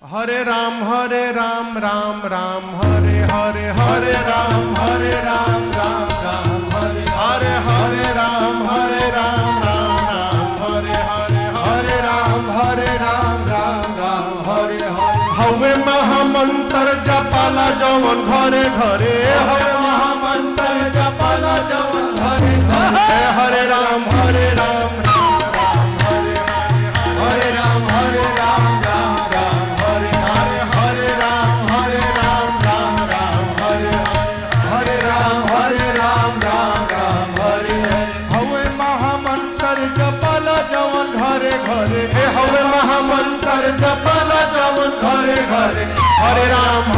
हरे राम राम राम हरे हरे हरे राम राम हरे हरे राम राम हरे हरे हरे राम राम हरे हरे हवे महामंत्र जपाला जवन घरे घरे हवे महामंत्र जपाला जवन घरे घरे हरे राम हरे राम हरे राम हरे राम हरे हरे राम राम हरे हरे राम हरे हवे महामंत्र जपाला जवन घरे घरे हवे महामंत्र जपाला जवन घरे घरे हरे राम